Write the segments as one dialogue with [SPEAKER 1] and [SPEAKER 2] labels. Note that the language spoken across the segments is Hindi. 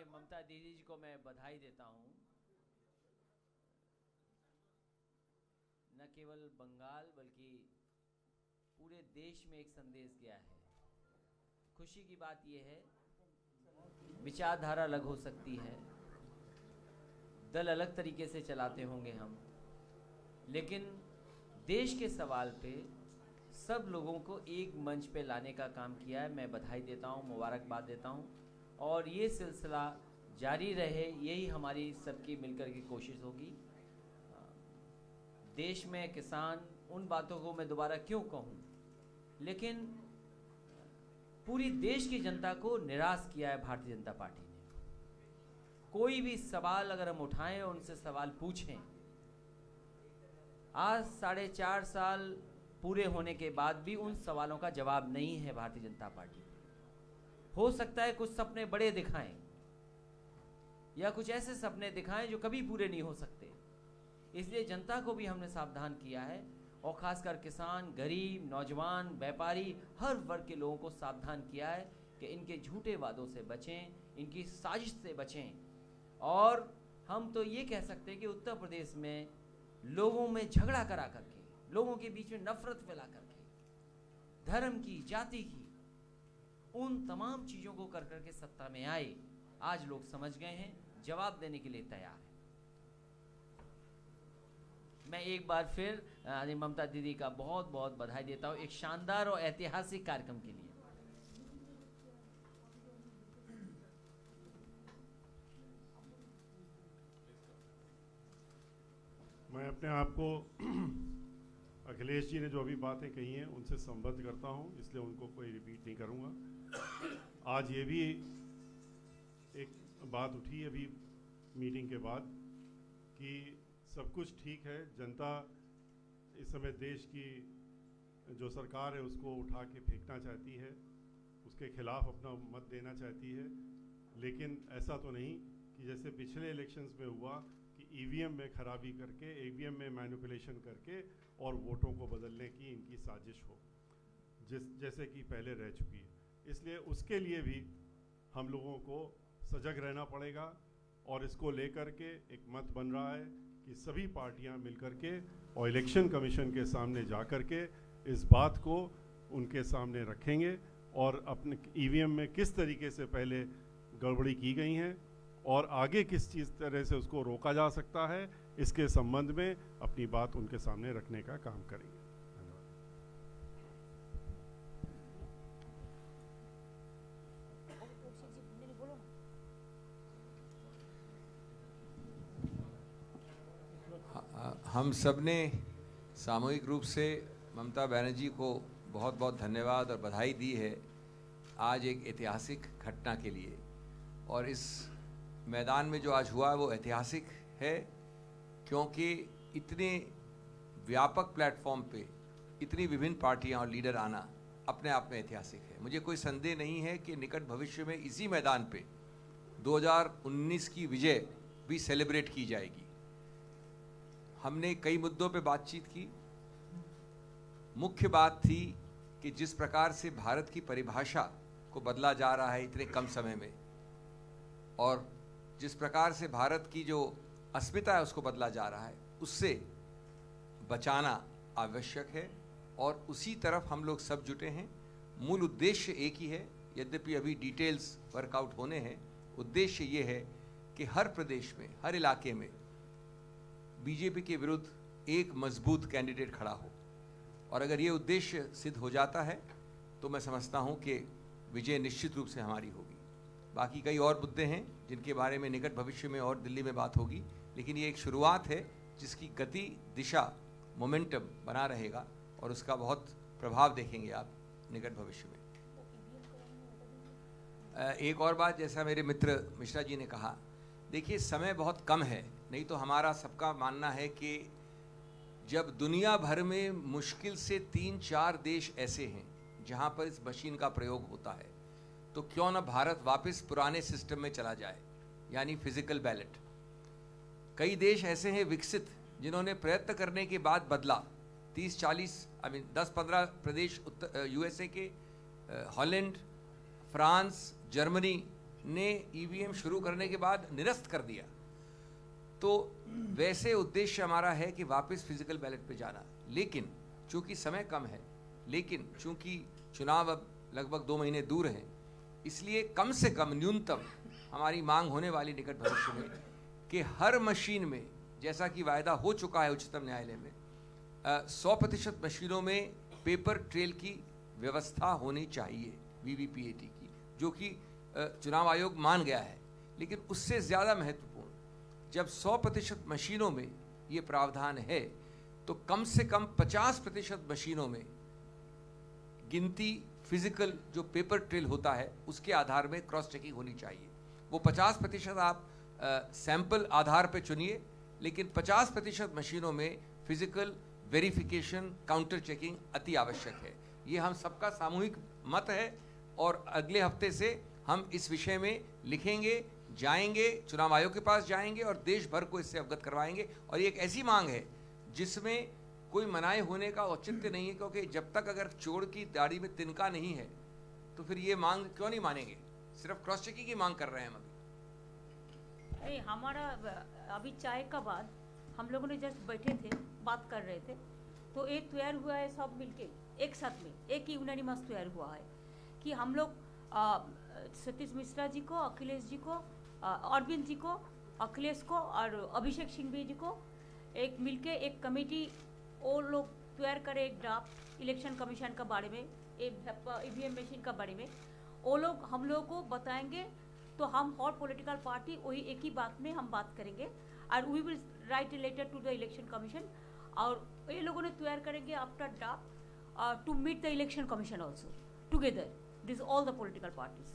[SPEAKER 1] ममता दीदी जी को मैं बधाई देता हूँ। न केवल बंगाल बल्कि पूरे देश में एक संदेश गया है। खुशी की बात यह है, विचारधारा अलग हो सकती है, दल अलग तरीके से चलाते होंगे हम, लेकिन देश के सवाल पे सब लोगों को एक मंच पे लाने का काम किया है। मैं बधाई देता हूँ, मुबारकबाद देता हूँ और ये सिलसिला जारी रहे, यही हमारी सबकी मिलकर की कोशिश होगी। देश में किसान, उन बातों को मैं दोबारा क्यों कहूँ, लेकिन पूरी देश की जनता को निराश किया है भारतीय जनता पार्टी ने। कोई भी सवाल अगर हम उठाएं और उनसे सवाल पूछें, आज 4.5 साल पूरे होने के बाद भी उन सवालों का जवाब नहीं है भारतीय जनता पार्टी। हो सकता है कुछ सपने बड़े दिखाएं या कुछ ऐसे सपने दिखाएं जो कभी पूरे नहीं हो सकते, इसलिए जनता को भी हमने सावधान किया है और खासकर किसान, गरीब, नौजवान, व्यापारी, हर वर्ग के लोगों को सावधान किया है कि इनके झूठे वादों से बचें, इनकी साजिश से बचें। और हम तो ये कह सकते हैं कि उत्तर प्रदेश में लोगों में झगड़ा करा करके, लोगों के बीच में नफरत फैला करके, धर्म की, जाति की, उन तमाम चीज़ों को कर करके सत्ता में आए। आज लोग समझ गए हैं, जवाब देने के लिए तैयार हैं। मैं एक बार फिर ममता दीदी का बहुत बहुत बधाई देता हूँ एक शानदार और ऐतिहासिक कार्यक्रम के लिए।
[SPEAKER 2] मैं अपने आप को अखिलेश जी ने जो अभी बातें कही हैं उनसे संबद्ध करता हूं, इसलिए उनको कोई रिपीट नहीं करूंगा। आज ये भी एक बात उठी अभी मीटिंग के बाद कि सब कुछ ठीक है, जनता इस समय देश की जो सरकार है उसको उठा के फेंकना चाहती है, उसके खिलाफ अपना मत देना चाहती है, लेकिन ऐसा तो नहीं कि जैसे पिछले इलेक्शंस में हुआ कि ईवीएम में खराबी करके, ईवीएम में मैनिपुलेशन करके और वोटों को बदलने की इनकी साजिश हो, जैसे कि पहले रह चुकी है। इसलिए उसके लिए भी हम लोगों को सजग रहना पड़ेगा और इसको लेकर के एक मत बन रहा है कि सभी पार्टियां मिलकर के और इलेक्शन कमीशन के सामने जा कर के इस बात को उनके सामने रखेंगे और अपने ईवीएम में किस तरीके से पहले गड़बड़ी की गई हैं और आगे किस चीज़ तरह से उसको रोका जा सकता है, इसके संबंध में अपनी बात उनके सामने रखने का काम करेंगे।
[SPEAKER 3] हम सब ने सामूहिक रूप से ममता बनर्जी को बहुत बहुत धन्यवाद और बधाई दी है आज एक ऐतिहासिक घटना के लिए। और इस मैदान में जो आज हुआ है वो ऐतिहासिक है क्योंकि इतने व्यापक प्लेटफॉर्म पे इतनी विभिन्न पार्टियां और लीडर आना अपने आप में ऐतिहासिक है। मुझे कोई संदेह नहीं है कि निकट भविष्य में इसी मैदान पे 2019 की विजय भी सेलिब्रेट की जाएगी। हमने कई मुद्दों पे बातचीत की। मुख्य बात थी कि जिस प्रकार से भारत की परिभाषा को बदला जा रहा है इतने कम समय में और जिस प्रकार से भारत की जो अस्मिता है उसको बदला जा रहा है, उससे बचाना आवश्यक है और उसी तरफ हम लोग सब जुटे हैं। मूल उद्देश्य एक ही है, यद्यपि अभी डिटेल्स वर्कआउट होने हैं। उद्देश्य ये है कि हर प्रदेश में, हर इलाके में बीजेपी के विरुद्ध एक मजबूत कैंडिडेट खड़ा हो और अगर ये उद्देश्य सिद्ध हो जाता है तो मैं समझता हूँ कि विजय निश्चित रूप से हमारी होगी। बाकी कई और मुद्दे हैं जिनके बारे में निकट भविष्य में और दिल्ली में बात होगी, लेकिन ये एक शुरुआत है जिसकी गति, दिशा, मोमेंटम बना रहेगा और उसका बहुत प्रभाव देखेंगे आप निकट भविष्य में। एक और बात, जैसा मेरे मित्र मिश्रा जी ने कहा, देखिए समय बहुत कम है, नहीं तो हमारा सबका मानना है कि जब दुनिया भर में मुश्किल से 3-4 देश ऐसे हैं जहां पर इस मशीन का प्रयोग होता है, तो क्यों ना भारत वापस पुराने सिस्टम में चला जाए, यानी फिजिकल बैलेट। कई देश ऐसे हैं विकसित जिन्होंने प्रयत्न करने के बाद बदला। 10-15 प्रदेश यूएसए के, हॉलैंड, फ्रांस, जर्मनी ने ईवीएम शुरू करने के बाद निरस्त कर दिया। तो वैसे उद्देश्य हमारा है कि वापस फिजिकल बैलेट पे जाना, लेकिन चूंकि समय कम है, लेकिन चूंकि चुनाव अब लगभग 2 महीने दूर हैं, इसलिए कम से कम न्यूनतम हमारी मांग होने वाली निकट भविष्य में कि हर मशीन में, जैसा कि वायदा हो चुका है उच्चतम न्यायालय में, 100% मशीनों में पेपर ट्रेल की व्यवस्था होनी चाहिए, वीवीपीएटी की, जो कि चुनाव आयोग मान गया है। लेकिन उससे ज़्यादा महत्वपूर्ण, जब 100% मशीनों में ये प्रावधान है, तो कम से कम 50% मशीनों में गिनती फिजिकल जो पेपर ट्रेल होता है उसके आधार में क्रॉस चेकिंग होनी चाहिए। वो 50% आप सैंपल आधार पे चुनिए, लेकिन 50% मशीनों में फिजिकल वेरिफिकेशन, काउंटर चेकिंग अति आवश्यक है। ये हम सबका सामूहिक मत है और अगले हफ्ते से हम इस विषय में लिखेंगे, जाएंगे, चुनाव आयोग के पास जाएंगे और देश भर को इससे अवगत करवाएंगे। और ये एक ऐसी मांग है जिसमें कोई मनाए होने का औचित्य नहीं है, क्योंकि जब तक अगर चोर की दाढ़ी में तिनका नहीं है तो फिर ये मांग क्यों नहीं मानेंगे? सिर्फ क्रॉस चेकिंग की मांग कर रहे हैं हम अभी।
[SPEAKER 4] नहीं, हमारा अभी चाय का बाद हम लोगों ने जस्ट बैठे थे, बात कर रहे थे, तो एक तैयार हुआ है सब मिलके एक साथ में, एक ही यूनानिमस तैयार हुआ है कि हम लोग सतीश मिश्रा जी को, अखिलेश जी को, अरविंद जी को, अखिलेश को और अभिषेक सिंघवी जी को एक मिलके एक कमेटी वो लोग तैयार करे, एक ड्राफ्ट इलेक्शन कमीशन का बारे में, ईवीएम मशीन का बारे में वो लोग हम लोगों को बताएंगे। तो हम और पॉलिटिकल पार्टी वही एक ही बात में हम बात करेंगे और we will write a letter to the election commission, और ये लोगों ने तैयार करेंगे after draft to meet the election commission also together, this all the political parties,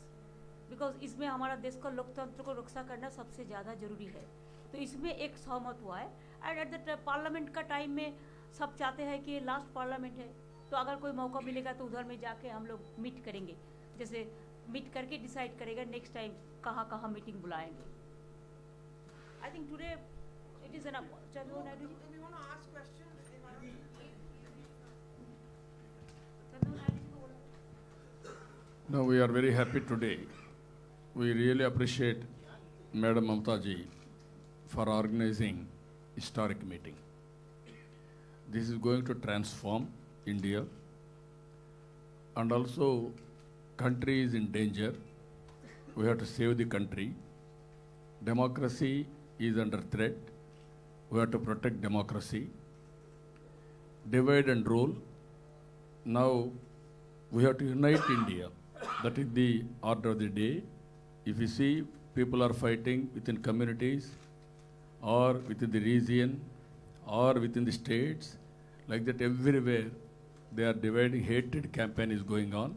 [SPEAKER 4] because इसमें हमारा देश का लोकतंत्र को रक्षा करना सबसे ज़्यादा जरूरी है। तो इसमें एक सहमत हुआ है। एंड एट द पार्लियामेंट का टाइम में सब चाहते हैं कि लास्ट पार्लियामेंट है, तो अगर कोई मौका मिलेगा तो उधर में जाके हम लोग मीट करेंगे, जैसे मीट करके डिसाइड करेगा नेक्स्ट टाइम कहाँ कहाँ मीटिंग बुलाएंगे। I think today it is enough. चलो Naidu ji,
[SPEAKER 5] No, we are very happy today. We really appreciate Madam Mamta ji for organizing historic meeting. This is going to transform India, and also country is in danger. We have to save the country. Democracy is under threat. We have to protect democracy. Divide and rule. Now we have to unite India. That is the order of the day. If you see, people are fighting within communities or within the region or within the states, like that everywhere they are dividing, hatred campaign is going on.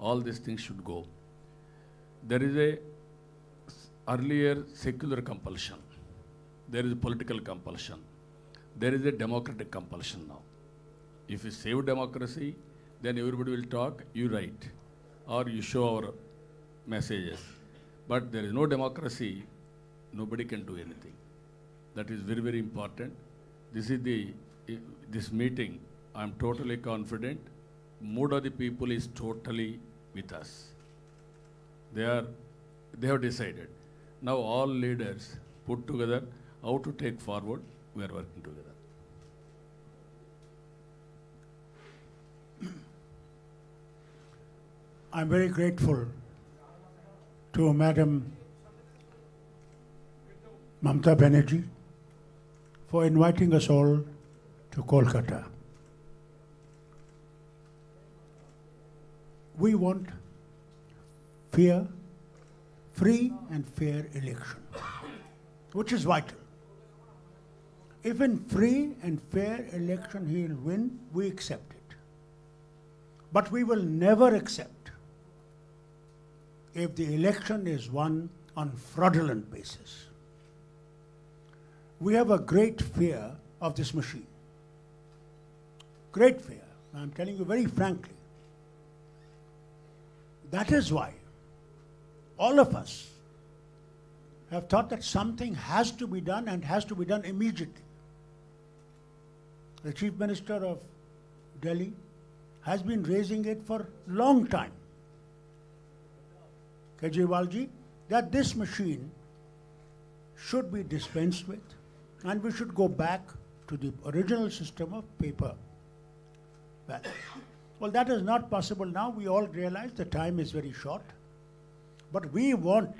[SPEAKER 5] All these things should go. There is a earlier secular compulsion. There is a political compulsion. There is a democratic compulsion now. If you save democracy, then everybody will talk, you write, or you show our messages. But there is no democracy, nobody can do anything. That is very, very important. This meeting, I am totally confident, mood of the people is totally with us. They have decided. Now all leaders put together how to take forward, we are working together.
[SPEAKER 6] I'm very grateful to Madam Mamta Banerjee for inviting us all to Kolkata. We want free and fair election, which is vital. If in free and fair election he will win, we accept it. But we will never accept if the election is won on fraudulent basis. We have a great fear of this machine. Great fear. I'm telling you very frankly. That is why all of us have thought that something has to be done and has to be done immediately. The Chief Minister of Delhi has been raising it for a long time. Kejriwal ji, that this machine should be dispensed with and we should go back to the original system of paper ballot. Well, that is not possible now. We all realize the time is very short. But we want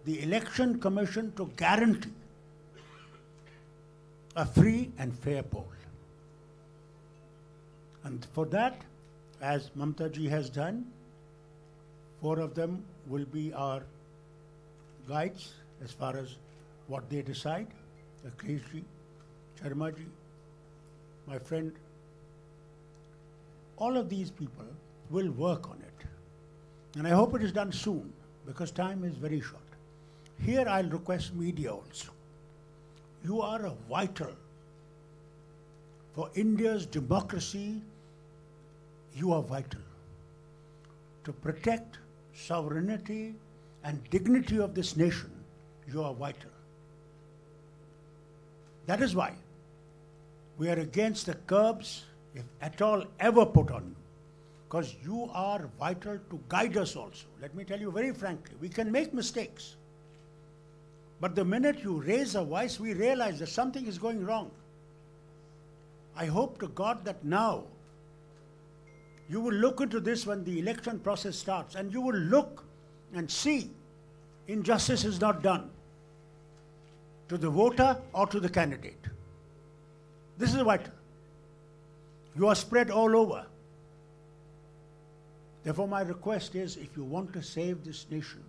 [SPEAKER 6] the Election Commission to guarantee a free and fair poll. And for that, as Mamta ji has done, 4 of them will be our guides as far as what they decide. Akhilesh ji, Sharma ji, my friend, all of these people will work on it. And I hope it is done soon because time is very short. Here I'll request media also. You are vital for India's democracy. You are vital to protect sovereignty and dignity of this nation. You are vital. That is why we are against the curbs, if at all ever put on you, because you are vital to guide us also. Let me tell you very frankly, we can make mistakes. But the minute you raise a voice, we realize that something is going wrong. I hope to God that now you will look into this when the election process starts and you will look and see injustice is not done to the voter or to the candidate. This is vital. You are spread all over. Therefore, my request is, if you want to save this nation,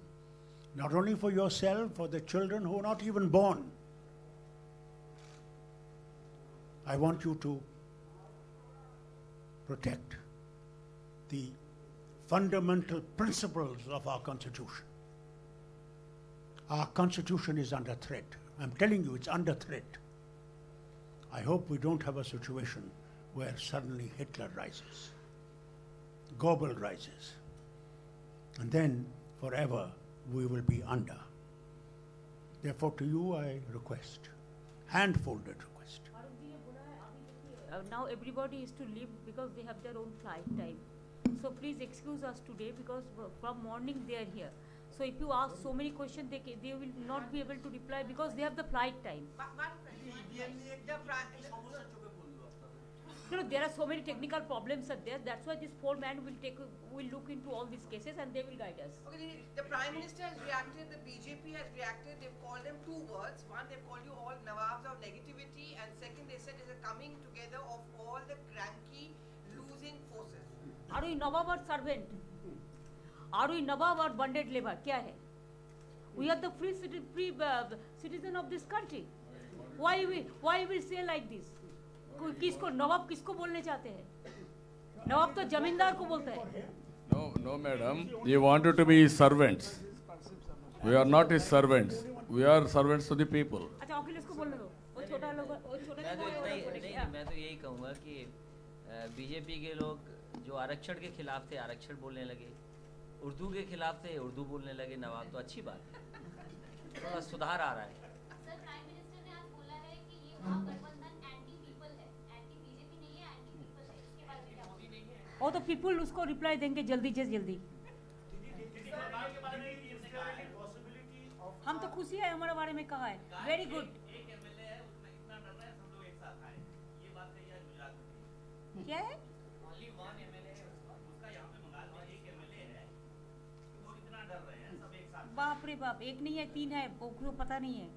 [SPEAKER 6] not only for yourself, for the children who are not even born, I want you to protect the fundamental principles of our Constitution. Our Constitution is under threat. I'm telling you, it's under threat. I hope we don't have a situation where suddenly Hitler rises, Goebbels rises, and then forever we will be under. Therefore, to you I request, hand-folded request.
[SPEAKER 4] Now everybody is to leave because they have their own flight time. So please excuse us today because from morning they are here. So if you ask so many questions, they will not be able to reply because they have the flight time. No, there are so many technical problems are there. That's why this 4-man will look into all these cases and they will guide us.
[SPEAKER 7] Okay, the Prime Minister has reacted, the BJP has reacted. They've called them 2 words. One, they've called you all Nawabs of negativity, and second, they said it's a coming together of all the cranky, losing forces.
[SPEAKER 4] Are we Nawab or servant? Are we Nawab or bonded labor? Kya hai? We are the free citizen of this country. Why we say like this? किसको नवाब किसको बोलने चाहते हैं? नवाब तो जमींदार को बोलते हैं.
[SPEAKER 5] No, madam. You wanted to be servants. We are not his servants. We are servants to the people.
[SPEAKER 4] अच्छा अखिलेश को बोलने दो. वो छोटा लोग वो छोटे
[SPEAKER 1] नहीं, मैं तो यही कहूँगा कि बीजेपी के लोग जो आरक्षण के खिलाफ थे आरक्षण बोलने लगे, उर्दू के खिलाफ थे उर्दू बोलने लगे. नवाब तो अच्छी बात है, थोड़ा सुधार आ रहा है.
[SPEAKER 8] सर, प्राइम मिनिस्टर ने आज बोला है कि ये महागठबंधन एंटी पीपल है, एंटी बीजेपी नहीं है, एंटी पीपल है. इसके बारे में क्या बोलेंगे?
[SPEAKER 4] वो तो पीपल उसको रिप्लाई देंगे जल्दी से जल्दी. हम तो खुशी है, हमारे बारे में कहा है. Very good. क्या है? बाप रे बाप, एक नहीं है 3 है, वो पता नहीं है.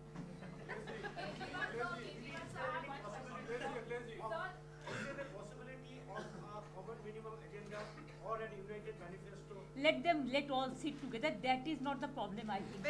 [SPEAKER 4] Let all sit together. That is not the problem, I think.